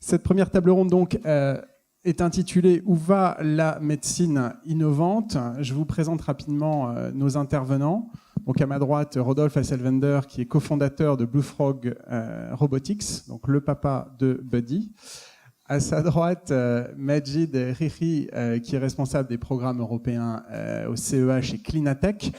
Cette première table ronde donc est intitulée « Où va la médecine innovante ?» Je vous présente rapidement nos intervenants. Donc à ma droite, Rodolphe Asselwender, qui est cofondateur de Blue Frog Robotics, donc le papa de Buddy. À sa droite, Majid Rihi, qui est responsable des programmes européens au CEA chez Clinatech.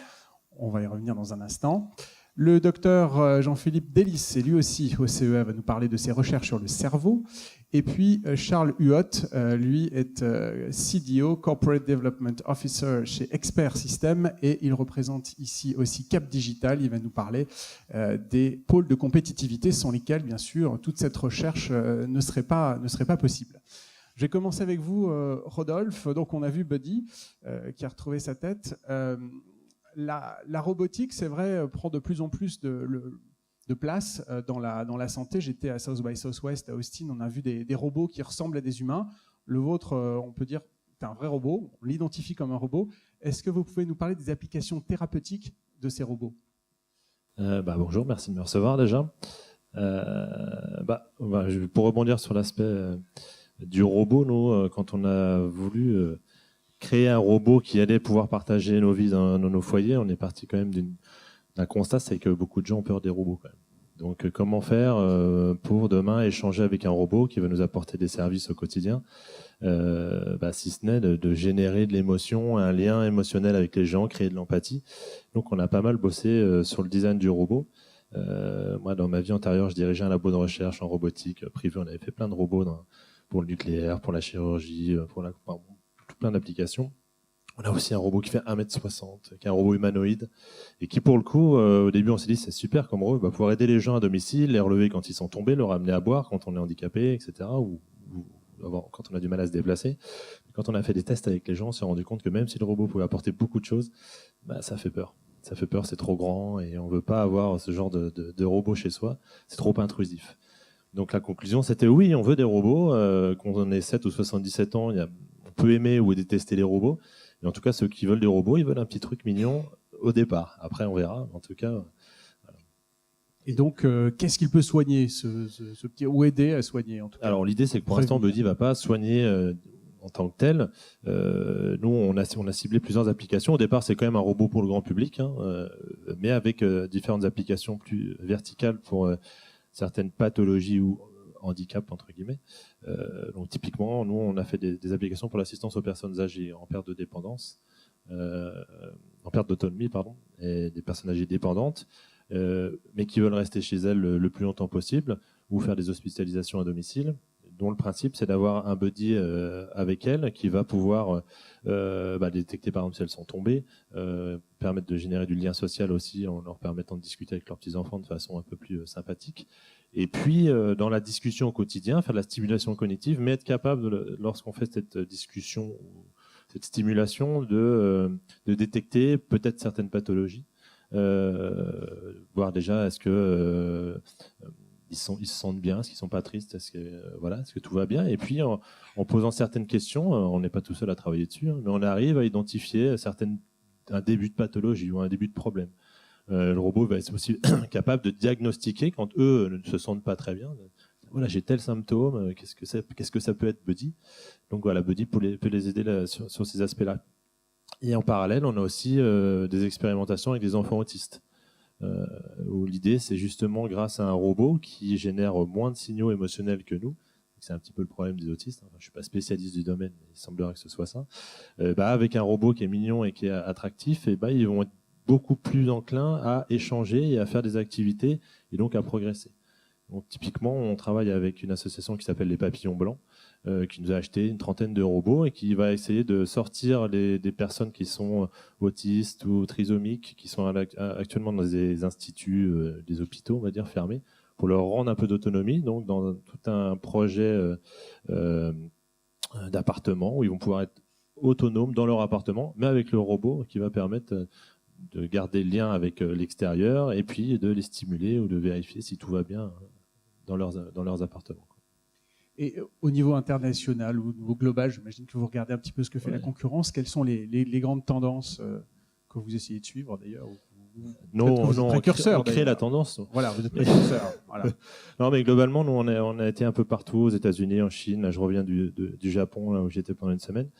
On va y revenir dans un instant. Le docteur Jean-Philippe Delis, lui aussi au CEA, va nous parler de ses recherches sur le cerveau. Et puis Charles Huot, lui est CDO, Corporate Development Officer chez Expert System, et il représente ici aussi Cap Digital. Il va nous parler des pôles de compétitivité sans lesquels, bien sûr, toute cette recherche ne serait pas possible. Je vais commencer avec vous, Rodolphe. Donc on a vu Buddy qui a retrouvé sa tête. La robotique, c'est vrai, prend de plus en plus de place dans la santé. J'étais à South by Southwest à Austin, on a vu des robots qui ressemblent à des humains. Le vôtre, on peut dire, c'est un vrai robot, on l'identifie comme un robot. Est-ce que vous pouvez nous parler des applications thérapeutiques de ces robots ? Bonjour, merci de me recevoir déjà. Pour rebondir sur l'aspect du robot, nous, quand on a voulu créer un robot qui allait pouvoir partager nos vies dans nos foyers, on est parti quand même d'un constat, c'est que beaucoup de gens ont peur des robots quand même. Donc comment faire pour demain échanger avec un robot qui va nous apporter des services au quotidien, si ce n'est de générer de l'émotion, un lien émotionnel avec les gens, créer de l'empathie. Donc on a pas mal bossé sur le design du robot. Moi, dans ma vie antérieure, je dirigeais un labo de recherche en robotique privé. On avait fait plein de robots pour le nucléaire, pour la chirurgie, plein d'applications. On a aussi un robot qui fait 1m60, qui est un robot humanoïde, et qui, pour le coup, au début, on s'est dit, c'est super comme robot, il va pouvoir aider les gens à domicile, les relever quand ils sont tombés, leur amener à boire quand on est handicapé, etc., ou quand on a du mal à se déplacer. Quand on a fait des tests avec les gens, on s'est rendu compte que même si le robot pouvait apporter beaucoup de choses, ça fait peur. Ça fait peur, c'est trop grand, et on ne veut pas avoir ce genre de robot chez soi, c'est trop intrusif. Donc la conclusion, c'était oui, on veut des robots, qu'on ait 7 ou 77 ans, on peut aimer ou détester les robots. Et en tout cas, ceux qui veulent des robots, ils veulent un petit truc mignon au départ. Après, on verra. En tout cas. Voilà. Et donc, qu'est-ce qu'il peut soigner, ce petit, ou aider à soigner en tout cas ? Alors, l'idée, c'est que pour l'instant, Buddy ne va pas soigner en tant que tel. Nous, on a ciblé plusieurs applications. Au départ, c'est quand même un robot pour le grand public, mais avec différentes applications plus verticales pour certaines pathologies ou handicap entre guillemets. Donc typiquement, nous on a fait des applications pour l'assistance aux personnes âgées en perte de dépendance, en perte d'autonomie pardon, et des personnes âgées dépendantes, mais qui veulent rester chez elles le plus longtemps possible ou faire des hospitalisations à domicile. Dont le principe c'est d'avoir un buddy avec elles qui va pouvoir détecter par exemple si elles sont tombées, permettre de générer du lien social aussi en leur permettant de discuter avec leurs petits-enfants de façon un peu plus sympathique. Et puis, dans la discussion au quotidien, faire de la stimulation cognitive, mais être capable, lorsqu'on fait cette discussion, cette stimulation, de détecter peut-être certaines pathologies, voir déjà est-ce que ils se sentent bien, est-ce qu'ils ne sont pas tristes, est-ce que tout va bien. Et puis, en posant certaines questions, on n'est pas tout seul à travailler dessus, mais on arrive à identifier un début de pathologie ou un début de problème. Le robot va être aussi capable de diagnostiquer quand eux ne se sentent pas très bien. Voilà, j'ai tel symptôme, qu'est-ce que ça peut être Buddy ? Donc voilà, Buddy peut les aider sur ces aspects-là. Et en parallèle, on a aussi des expérimentations avec des enfants autistes. Où l'idée, c'est justement grâce à un robot qui génère moins de signaux émotionnels que nous. C'est un petit peu le problème des autistes. Enfin, je ne suis pas spécialiste du domaine, mais il semblerait que ce soit ça. Avec un robot qui est mignon et qui est attractif, ils vont être beaucoup plus enclins à échanger et à faire des activités et donc à progresser. Donc, typiquement, on travaille avec une association qui s'appelle les Papillons Blancs, qui nous a acheté une trentaine de robots et qui va essayer de sortir des personnes qui sont autistes ou trisomiques, qui sont actuellement dans des instituts, des hôpitaux, on va dire, fermés, pour leur rendre un peu d'autonomie, donc dans tout un projet d'appartement où ils vont pouvoir être autonomes dans leur appartement, mais avec le robot qui va permettre de garder le lien avec l'extérieur et puis de les stimuler ou de vérifier si tout va bien dans leurs appartements. Et au niveau international ou au niveau global, j'imagine que vous regardez un petit peu ce que fait la concurrence. Quelles sont les grandes tendances que vous essayez de suivre d'ailleurs, ou vous êtes précurseur, on crée la tendance. Voilà, vous êtes précurseur. Voilà. Non, mais globalement, nous, on a été un peu partout, aux États-Unis, en Chine. Là, je reviens du Japon, là où j'étais pendant une semaine.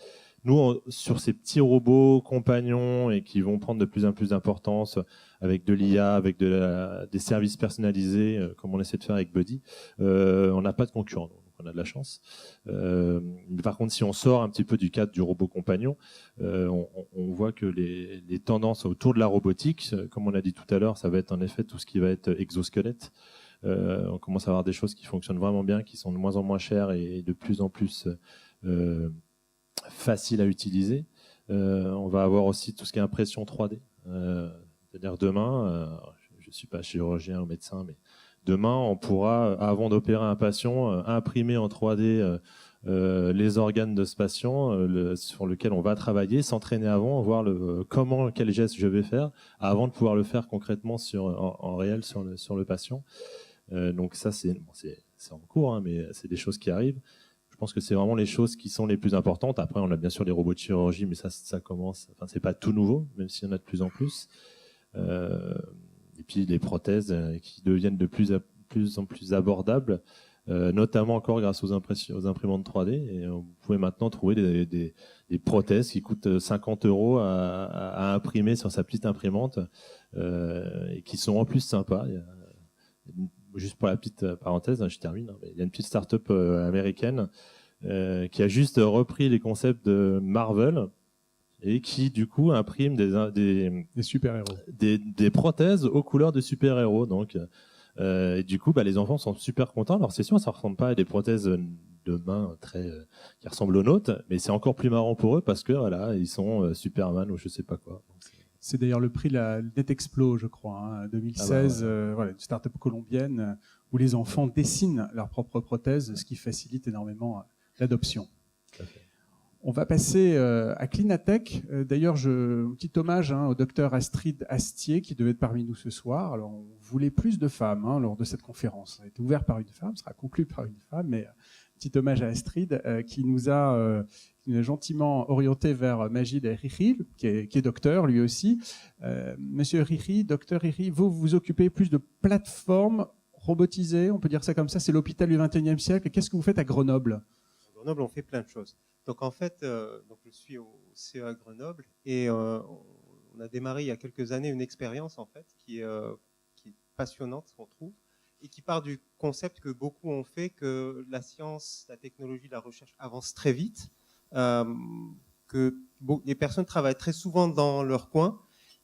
Nous, sur ces petits robots compagnons et qui vont prendre de plus en plus d'importance avec de l'IA, avec des services personnalisés, comme on essaie de faire avec Buddy, on n'a pas de concurrent. Donc on a de la chance. Mais par contre, si on sort un petit peu du cadre du robot compagnon, on voit que les tendances autour de la robotique, comme on a dit tout à l'heure, ça va être en effet tout ce qui va être exosquelette. On commence à avoir des choses qui fonctionnent vraiment bien, qui sont de moins en moins chères et de plus en plus facile à utiliser. On va avoir aussi tout ce qui est impression 3D. C'est-à-dire demain, je ne suis pas chirurgien ou médecin, mais demain, on pourra, avant d'opérer un patient, imprimer en 3D les organes de ce patient sur lequel on va travailler, s'entraîner avant, voir quel geste je vais faire, avant de pouvoir le faire concrètement en réel sur le patient. Donc ça, c'est en cours, hein, mais c'est des choses qui arrivent. Je pense que c'est vraiment les choses qui sont les plus importantes. Après, on a bien sûr les robots de chirurgie, mais ça commence. Enfin, c'est pas tout nouveau, même s'il y en a de plus en plus. Et puis les prothèses qui deviennent de plus en plus abordables, notamment encore grâce aux imprimantes 3D. Et vous pouvez maintenant trouver des prothèses qui coûtent 50 € à imprimer sur sa petite imprimante et qui sont en plus sympas. Juste pour la petite parenthèse, je termine, mais il y a une petite start-up américaine qui a juste repris les concepts de Marvel et qui, du coup, imprime des super-héros. Des prothèses aux couleurs de super-héros. Donc, et du coup, les enfants sont super contents. Alors, c'est sûr, ça ne ressemble pas à des prothèses de main qui ressemblent aux nôtres, mais c'est encore plus marrant pour eux parce que voilà, ils sont Superman ou je sais pas quoi. Donc, c'est d'ailleurs le prix de la NetExplo, je crois, hein, 2016, voilà, une start-up colombienne où les enfants dessinent leurs propres prothèses, ce qui facilite énormément l'adoption. On va passer à Clinatech. D'ailleurs, un petit hommage au docteur Astrid Astier qui devait être parmi nous ce soir. Alors, on voulait plus de femmes lors de cette conférence. Ça a été ouvert par une femme, sera conclu par une femme, mais petit hommage à Astrid qui nous a gentiment orienté vers Majid Rihri, qui est docteur lui aussi. Monsieur Rihri, docteur Rihri, vous vous occupez plus de plateformes robotisées, on peut dire ça comme ça, c'est l'hôpital du XXIe siècle. Qu'est-ce que vous faites à Grenoble ? À Grenoble, on fait plein de choses. Donc en fait, je suis au CEA Grenoble et on a démarré il y a quelques années une expérience en fait qui est passionnante, on trouve, et qui part du concept que beaucoup ont fait que la science, la technologie, la recherche avancent très vite, que les personnes travaillent très souvent dans leur coin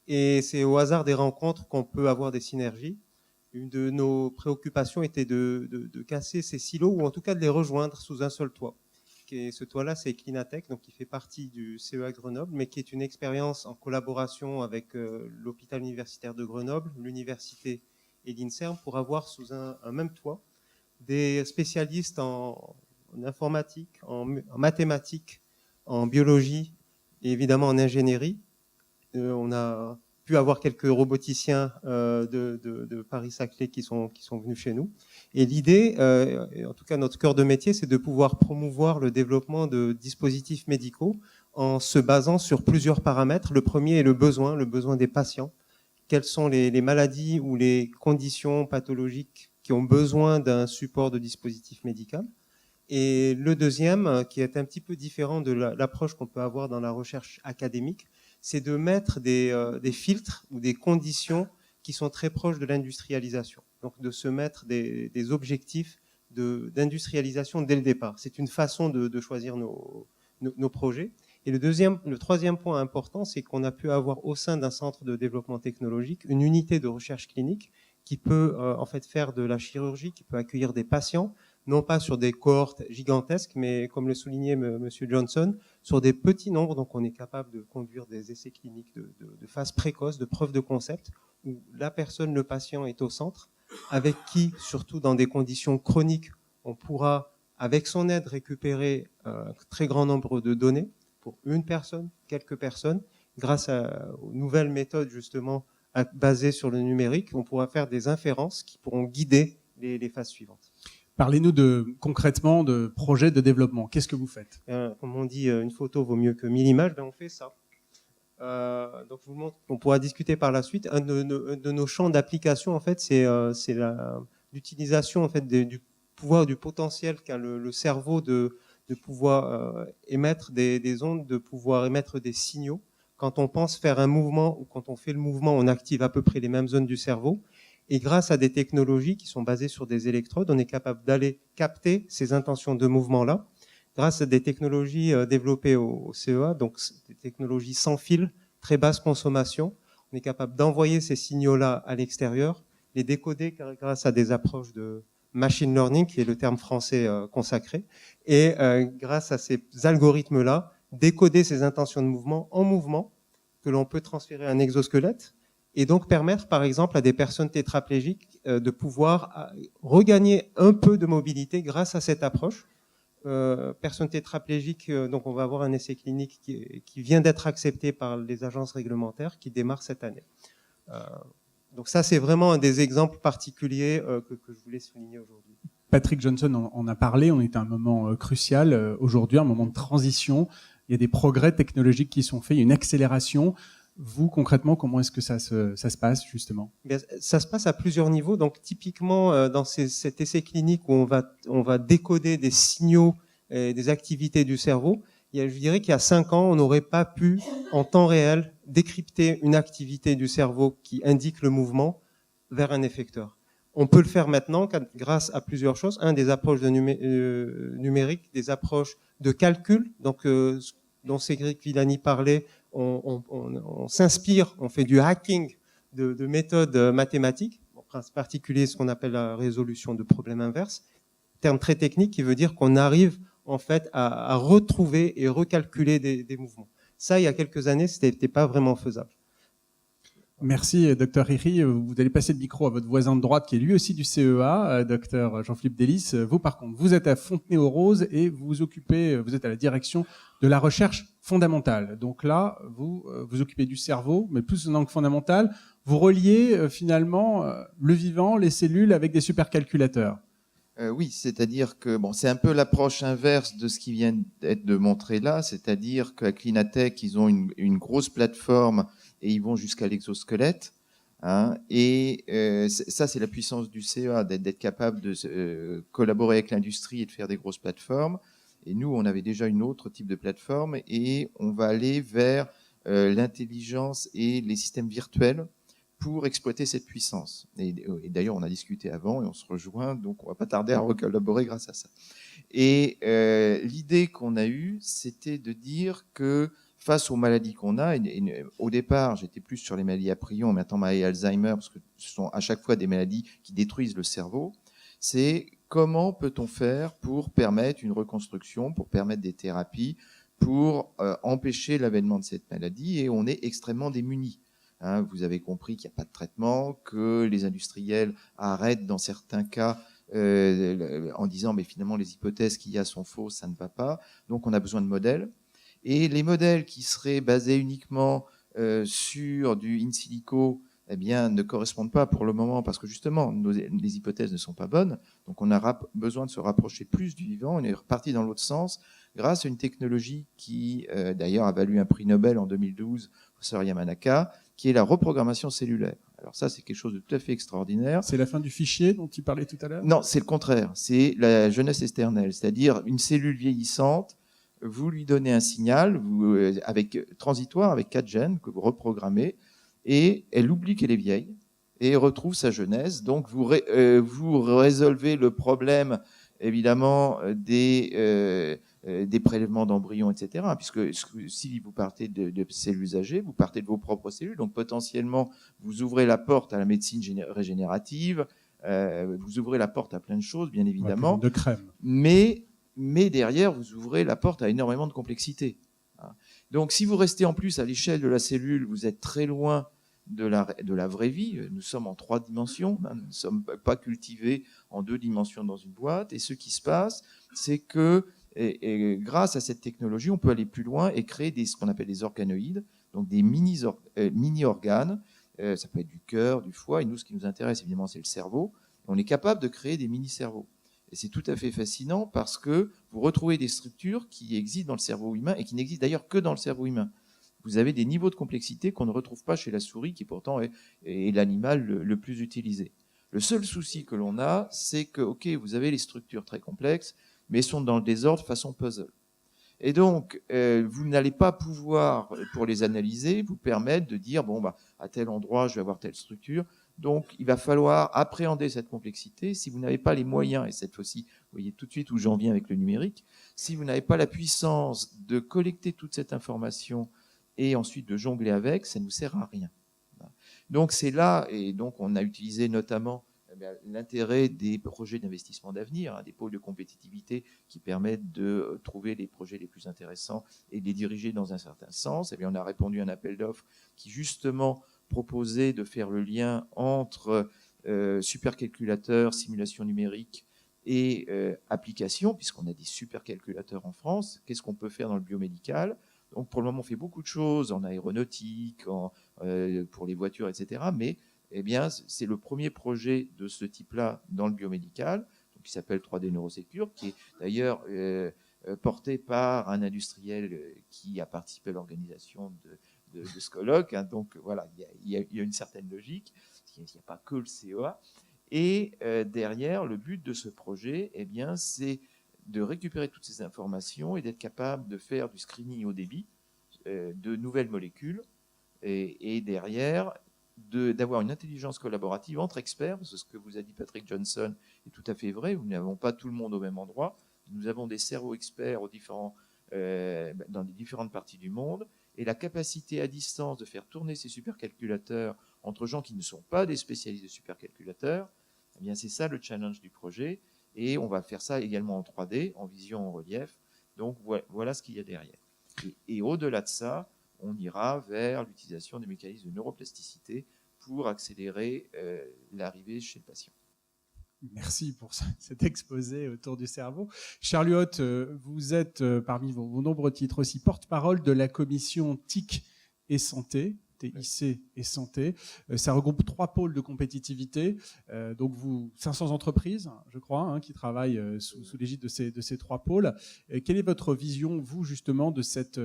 et c'est au hasard des rencontres qu'on peut avoir des synergies. Une de nos préoccupations était de casser ces silos ou en tout cas de les rejoindre sous un seul toit. Et ce toit-là, c'est Clinatech, donc qui fait partie du CEA Grenoble, mais qui est une expérience en collaboration avec l'hôpital universitaire de Grenoble, l'université et l'INSERM pour avoir sous un même toit des spécialistes en informatique, en mathématiques, en biologie et évidemment en ingénierie. On a pu avoir quelques roboticiens de Paris-Saclay qui sont venus chez nous. Et l'idée, en tout cas notre cœur de métier, c'est de pouvoir promouvoir le développement de dispositifs médicaux en se basant sur plusieurs paramètres. Le premier est le besoin des patients. Quelles sont les maladies ou les conditions pathologiques qui ont besoin d'un support de dispositif médical. Et le deuxième, qui est un petit peu différent de l'approche qu'on peut avoir dans la recherche académique, c'est de mettre des filtres ou des conditions qui sont très proches de l'industrialisation. Donc de se mettre des objectifs d'industrialisation dès le départ. C'est une façon de choisir nos projets. Et le troisième point important, c'est qu'on a pu avoir au sein d'un centre de développement technologique une unité de recherche clinique qui peut en fait faire de la chirurgie, qui peut accueillir des patients, non pas sur des cohortes gigantesques, mais comme le soulignait M. Johnson, sur des petits nombres. Donc on est capable de conduire des essais cliniques de phase précoce, de preuve de concept, où la personne, le patient est au centre, avec qui, surtout dans des conditions chroniques, on pourra, avec son aide, récupérer un très grand nombre de données pour une personne, quelques personnes, grâce aux nouvelles méthodes justement basées sur le numérique, on pourra faire des inférences qui pourront guider les phases suivantes. Parlez-nous concrètement de projets de développement. Qu'est-ce que vous faites ? Comme on dit, une photo vaut mieux que 1000 images, on fait ça. Donc je vous montre, on pourra discuter par la suite. Un de nos champs d'application, en fait, c'est l'utilisation en fait du pouvoir, du potentiel qu'a le cerveau de pouvoir émettre des ondes, de pouvoir émettre des signaux. Quand on pense faire un mouvement ou quand on fait le mouvement, on active à peu près les mêmes zones du cerveau. Et grâce à des technologies qui sont basées sur des électrodes, on est capable d'aller capter ces intentions de mouvement-là. Grâce à des technologies développées au CEA, donc des technologies sans fil, très basse consommation, on est capable d'envoyer ces signaux-là à l'extérieur, les décoder grâce à des approches de machine learning, qui est le terme français consacré, et grâce à ces algorithmes-là, décoder ces intentions de mouvement en mouvement que l'on peut transférer à un exosquelette et donc permettre, par exemple, à des personnes tétraplégiques de pouvoir regagner un peu de mobilité grâce à cette approche. Personnes tétraplégiques, donc on va avoir un essai clinique qui vient d'être accepté par les agences réglementaires, qui démarre cette année. Donc ça, c'est vraiment un des exemples particuliers que je voulais souligner aujourd'hui. Patrick Johnson en a parlé, on est à un moment crucial aujourd'hui, un moment de transition. Il y a des progrès technologiques qui sont faits, il y a une accélération. Vous, concrètement, comment est-ce que ça se passe, justement ? Bien, ça se passe à plusieurs niveaux. Donc, typiquement, dans cet essai clinique où on va décoder des signaux et des activités du cerveau, je dirais qu'il y a 5 ans, on n'aurait pas pu, en temps réel, décrypter une activité du cerveau qui indique le mouvement vers un effecteur. On peut le faire maintenant grâce à plusieurs choses. Des approches numériques, des approches de calcul, donc dont Cédric Villani parlait. On s'inspire, on fait du hacking de méthodes mathématiques, en particulier ce qu'on appelle la résolution de problèmes inverses, terme très technique qui veut dire qu'on arrive en fait à retrouver et recalculer des mouvements. Ça, il y a quelques années, c'était pas vraiment faisable. Merci, Dr Riri. Vous allez passer le micro à votre voisin de droite qui est lui aussi du CEA, Dr Jean-Philippe Delis. Vous, par contre, vous êtes à Fontenay-aux-Roses et vous êtes à la direction de la recherche fondamentale. Donc là, vous vous occupez du cerveau, mais plus en tant que fondamental. Vous reliez finalement le vivant, les cellules avec des supercalculateurs. Oui, c'est-à-dire que c'est un peu l'approche inverse de ce qui vient d'être montré là, c'est-à-dire qu'à Clinatech, ils ont une grosse plateforme et ils vont jusqu'à l'exosquelette. Et ça, c'est la puissance du CEA, d'être capable de collaborer avec l'industrie et de faire des grosses plateformes. Et nous, on avait déjà une autre type de plateforme et on va aller vers l'intelligence et les systèmes virtuels pour exploiter cette puissance. Et d'ailleurs, on a discuté avant et on se rejoint, donc on va pas tarder à recollaborer grâce à ça. Et l'idée qu'on a eue, c'était de dire que face aux maladies qu'on a, et au départ, j'étais plus sur les maladies à prions, maintenant maladie Alzheimer, parce que ce sont à chaque fois des maladies qui détruisent le cerveau, c'est comment peut-on faire pour permettre une reconstruction, pour permettre des thérapies, pour empêcher l'avènement de cette maladie, et on est extrêmement démunis. Vous avez compris qu'il n'y a pas de traitement, que les industriels arrêtent dans certains cas en disant mais finalement les hypothèses qu'il y a sont fausses, ça ne va pas. Donc on a besoin de modèles. Et les modèles qui seraient basés uniquement sur du in silico, eh bien, ne correspondent pas pour le moment parce que justement les hypothèses ne sont pas bonnes. Donc on a besoin de se rapprocher plus du vivant. On est reparti dans l'autre sens grâce à une technologie qui d'ailleurs a valu un prix Nobel en 2012, professeur Yamanaka, qui est la reprogrammation cellulaire. Alors ça, c'est quelque chose de tout à fait extraordinaire. C'est la fin du fichier dont tu parlais tout à l'heure ? Non, c'est le contraire. C'est la jeunesse éternelle, c'est-à-dire une cellule vieillissante. Vous lui donnez un signal transitoire avec 4 gènes que vous reprogrammez et elle oublie qu'elle est vieille et retrouve sa jeunesse. Donc vous résolvez le problème évidemment des prélèvements d'embryons, etc. Puisque si vous partez de cellules âgées, vous partez de vos propres cellules. Donc potentiellement, vous ouvrez la porte à la médecine régénérative, vous ouvrez la porte à plein de choses, bien évidemment. De crème. Mais derrière, vous ouvrez la porte à énormément de complexité. Donc si vous restez en plus à l'échelle de la cellule, vous êtes très loin de la vraie vie. Nous sommes en 3 dimensions, nous ne sommes pas cultivés en 2 dimensions dans une boîte. Et ce qui se passe, c'est que et grâce à cette technologie, on peut aller plus loin et créer ce qu'on appelle des organoïdes, donc des mini-organes. Ça peut être du cœur, du foie. Et nous, ce qui nous intéresse, évidemment, c'est le cerveau. On est capable de créer des mini-cerveaux. Et c'est tout à fait fascinant parce que vous retrouvez des structures qui existent dans le cerveau humain et qui n'existent d'ailleurs que dans le cerveau humain. vous avez des niveaux de complexité qu'on ne retrouve pas chez la souris, qui pourtant est l'animal le plus utilisé. Le seul souci que l'on a, c'est que, ok, vous avez les structures très complexes, mais elles sont dans le désordre façon puzzle. Et donc, vous n'allez pas pouvoir, pour les analyser, vous permettre de dire, bon, bah, à tel endroit, je vais avoir telle structure. Donc, il va falloir appréhender cette complexité. Si vous n'avez pas les moyens, et cette fois-ci, vous voyez tout de suite où j'en viens avec le numérique, si vous n'avez pas la puissance de collecter toute cette information et ensuite de jongler avec, ça ne nous sert à rien. Donc, c'est là, et donc on a utilisé notamment l'intérêt des projets d'investissement d'avenir, des pôles de compétitivité qui permettent de trouver les projets les plus intéressants et de les diriger dans un certain sens. Et bien, on a répondu à un appel d'offres qui justement proposait de faire le lien entre supercalculateurs, simulation numérique et application, puisqu'on a des supercalculateurs en France. Qu'est-ce qu'on peut faire dans le biomédical ? Donc pour le moment, on fait beaucoup de choses en aéronautique, pour les voitures, etc. Mais eh bien, c'est le premier projet de ce type-là dans le biomédical, donc, qui s'appelle 3D Neurosecure, qui est d'ailleurs porté par un industriel qui a participé à l'organisation de ce colloque. Hein. Donc voilà, il y a une certaine logique. Il n'y a pas que le CEA. Et derrière, le but de ce projet, eh bien, c'est de récupérer toutes ces informations et d'être capable de faire du screening au débit de nouvelles molécules et derrière d'avoir une intelligence collaborative entre experts, parce que ce que vous a dit Patrick Johnson est tout à fait vrai, nous n'avons pas tout le monde au même endroit, nous avons des cerveaux experts dans les différentes parties du monde, et la capacité à distance de faire tourner ces supercalculateurs entre gens qui ne sont pas des spécialistes de supercalculateurs, eh bien c'est ça le challenge du projet. Et on va faire ça également en 3D, en vision, en relief. Donc voilà ce qu'il y a derrière. Et au-delà de ça, on ira vers l'utilisation des mécanismes de neuroplasticité pour accélérer l'arrivée chez le patient. Merci pour cet exposé autour du cerveau. Charles Huot, vous êtes parmi vos nombreux titres aussi porte-parole de la commission TIC et Santé. TIC et Santé. Ça regroupe 3 pôles de compétitivité. Donc 500 entreprises, je crois, qui travaillent sous l'égide de ces 3 pôles. Quelle est votre vision, vous, justement, de cette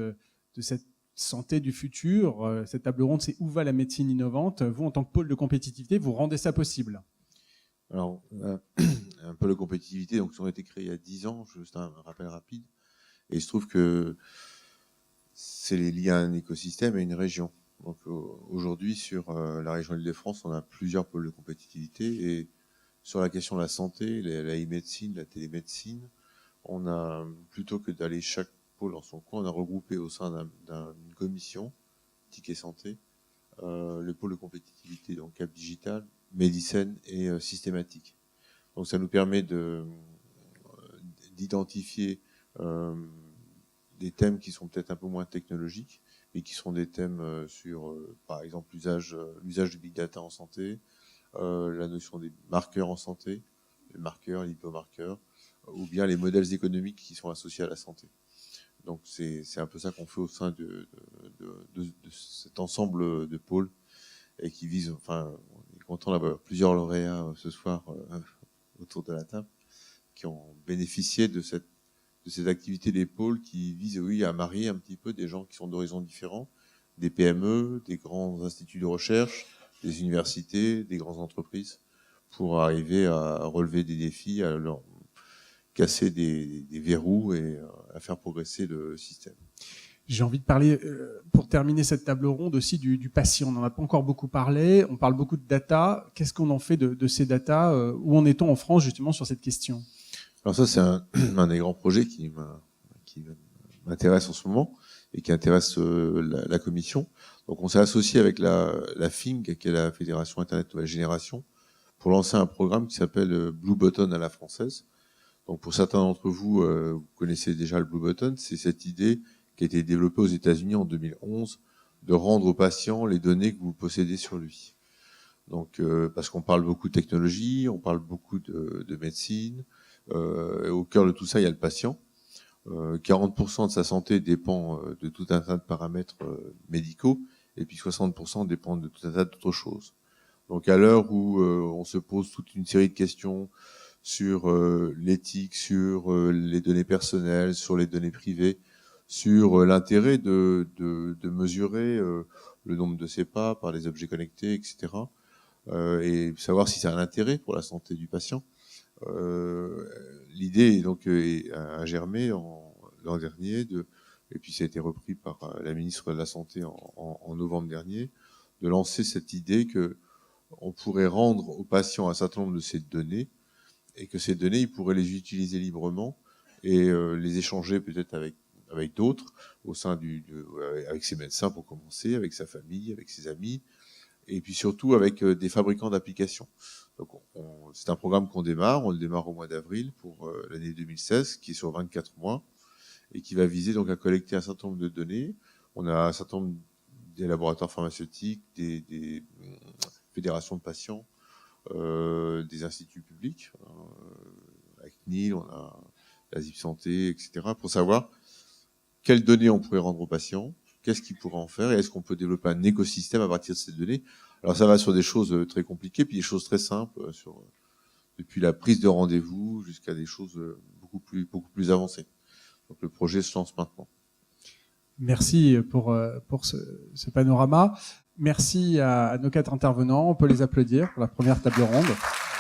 santé du futur? Cette table ronde, c'est où va la médecine innovante? Vous, en tant que pôle de compétitivité, vous rendez ça possible? Alors, un pôle de compétitivité, donc, ils ont été créés il y a 10 ans, juste un rappel rapide. Et il se trouve que c'est lié à un écosystème et une région. Donc aujourd'hui, sur la région Île-de-France, on a plusieurs pôles de compétitivité. Et sur la question de la santé, la e-médecine, la télémédecine, on a, plutôt que d'aller chaque pôle dans son coin, on a regroupé au sein d'une commission, TIC et Santé, le pôle de compétitivité, donc Cap Digital, Médicine et systématique. Donc ça nous permet d'identifier des thèmes qui sont peut-être un peu moins technologiques, et qui sont des thèmes sur, par exemple, l'usage du big data en santé, la notion des marqueurs en santé, les marqueurs, les biomarqueurs, ou bien les modèles économiques qui sont associés à la santé. Donc c'est un peu ça qu'on fait au sein de cet ensemble de pôles, et qui vise, enfin, on est content d'avoir plusieurs lauréats ce soir autour de la table, qui ont bénéficié de cette activité des pôles qui visent, oui, à marier un petit peu des gens qui sont d'horizons différents, des PME, des grands instituts de recherche, des universités, des grandes entreprises, pour arriver à relever des défis, à leur casser des verrous et à faire progresser le système. J'ai envie de parler, pour terminer cette table ronde, aussi du patient. On n'en a pas encore beaucoup parlé. On parle beaucoup de data. Qu'est-ce qu'on en fait de ces data? Où en est-on en France, justement, sur cette question? Alors ça, c'est un des grands projets qui m'intéresse en ce moment et qui intéresse la commission. Donc on s'est associé avec la FING, qui est la Fédération Internet Nouvelle Génération, pour lancer un programme qui s'appelle Blue Button à la française. Donc pour certains d'entre vous, vous connaissez déjà le Blue Button, c'est cette idée qui a été développée aux États-Unis en 2011 de rendre aux patients les données que vous possédez sur lui. Donc parce qu'on parle beaucoup de technologie, on parle beaucoup de médecine. Au cœur de tout ça, il y a le patient. 40% de sa santé dépend de tout un tas de paramètres médicaux, et puis 60% dépendent de tout un tas d'autres choses. Donc à l'heure où on se pose toute une série de questions sur l'éthique, sur les données personnelles, sur les données privées, sur l'intérêt de mesurer le nombre de ces pas par les objets connectés, etc. Et savoir si ça a un intérêt pour la santé du patient. L'idée donc a germé l'an dernier, et puis ça a été repris par la ministre de la Santé en novembre dernier, de lancer cette idée que on pourrait rendre aux patients un certain nombre de ces données, et que ces données, ils pourraient les utiliser librement et les échanger peut-être avec d'autres, au sein avec ses médecins pour commencer, avec sa famille, avec ses amis, et puis surtout avec des fabricants d'applications. Donc c'est un programme on le démarre au mois d'avril pour l'année 2016, qui est sur 24 mois, et qui va viser donc à collecter un certain nombre de données. On a un certain nombre des laboratoires pharmaceutiques, des fédérations de patients, des instituts publics, avec CNIL, on a la ZIP Santé, etc., pour savoir quelles données on pourrait rendre aux patients, qu'est-ce qu'ils pourraient en faire, et est-ce qu'on peut développer un écosystème à partir de ces données. Alors ça va sur des choses très compliquées, puis des choses très simples, depuis la prise de rendez-vous jusqu'à des choses beaucoup plus avancées. Donc le projet se lance maintenant. Merci pour ce panorama. Merci à nos 4 intervenants. On peut les applaudir pour la première table ronde.